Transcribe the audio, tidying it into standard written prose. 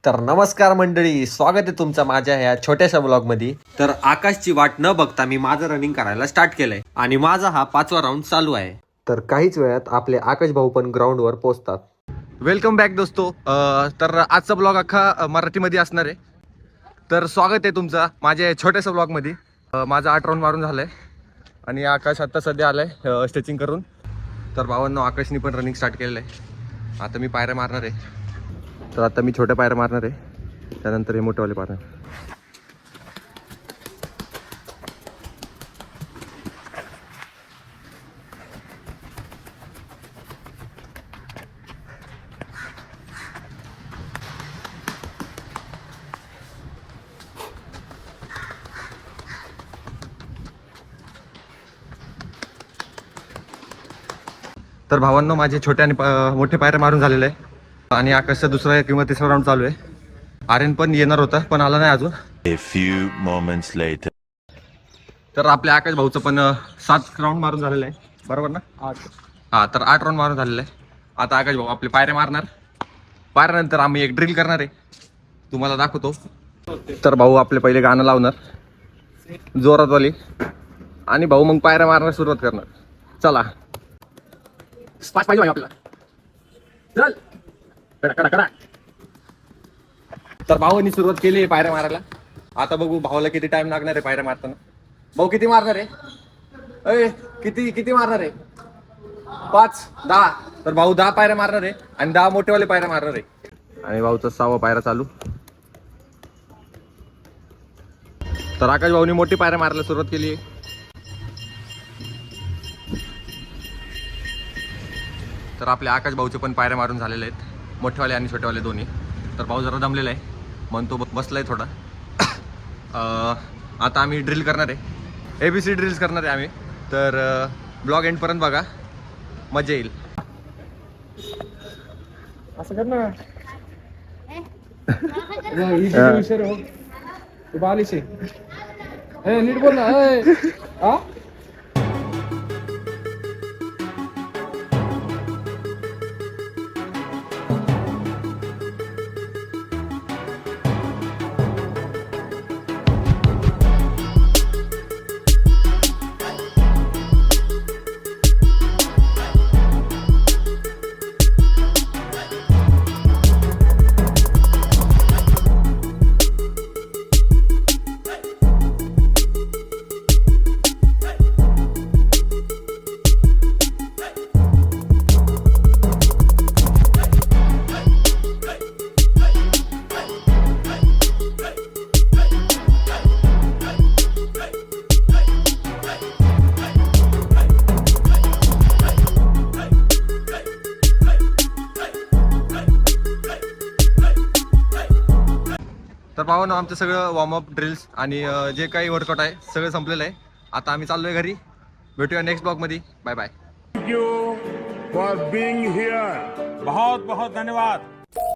तर नमस्कार मंडळी, स्वागत आहे तुमचं माझ्या ह्या छोट्याशा ब्लॉगमध्ये. तर आकाशची वाट न बघता मी माझं रनिंग करायला स्टार्ट केलंय आणि माझा हा 5वा राऊंड चालू आहे. तर काहीच वेळात आपले आकाश भाऊ पण ग्राउंडवर पोहोचतात. वेलकम बॅक दोस्तो. तर आजचा ब्लॉग अख्खा मराठीमध्ये असणार आहे. तर स्वागत आहे तुमचं माझ्या छोट्याशा ब्लॉगमध्ये. माझा 8 राऊंड मारून झालं आहे आणि आकाश आत्ता सध्या आला आहे स्ट्रेचिंग करून. तर भावांनो, आकाशनी पण रनिंग स्टार्ट केलेलं आहे. आता मी पायऱ्या मारणार आहे. तर आता मी छोट्या पायऱ्या मारणार आहे, त्यानंतर हे मोठेवाले मारणार. तर भावांनो, माझे छोटे आणि मोठे पायऱ्या मारून झालेले आहे आणि आकाशचा दुसरा किंवा तिसरा राऊंड चालू आहे. आर्यन पण येणार होता पण आला नाही अजून. A few moments later. तर आपल्या आकाश भाऊचं पण 7 राऊंड मारून झालेलं आहे, बरोबर ना? 8. हा, तर 8 राऊंड मारून झालेलं आहे. आता आकाश भाऊ आपले पायऱ्या मारणार. पायऱ्यानंतर आम्ही एक ड्रिल करणार आहे, तुम्हाला दाखवतो. तर भाऊ आपले पहिले गाणं लावणार जोरातवाली आणि भाऊ मग पायऱ्या मारण्यास सुरुवात करणार. चला, स्पाच पाहिजे आपल्याला. चल, कडा कडा कडा. तर भाऊनी सुरुवात केली आहे पायऱ्या मारायला. आता बघू भाऊला किती टाइम लागणार आहे पायऱ्या मारताना. भाऊ किती मारणार आहे? अय, किती मारणार आहे? 5, 10. तर भाऊ 10 पायऱ्या मारणार आहे आणि 10 मोठेवाले पायऱ्या मारणार आहे. आणि भाऊचा 6वा पायरा चालू. तर आकाश भाऊनी मोठी पायऱ्या मारायला सुरुवात केली आहे. तर आपल्या आकाश भाऊचे पण पायऱ्या मारून झालेले आहेत, मोठेवाले आणि छोटेवाले दोन्ही. तर भाऊ जरा दमलेला आहे म्हणून तो बसलाय थोडा. आता आम्ही ड्रिल करणार आहे, ABC ड्रिल्स करणार आहे आम्ही. तर ब्लॉग एंडपर्यंत बघा, मजा येईल. असं कर ना. विषय हो, तू बालिश आहे. नीट बोल ना. हा, तर भावांनो, आमचं सगळं वॉर्मअप ड्रिल्स आणि जे काही वर्कआउट आहे सगळं संपलेलं आहे. आता आम्ही चाललोय घरी. भेटूया नेक्स्ट ब्लॉगमध्ये. Bye bye. Thank you for being here. बहुत बहुत धन्यवाद.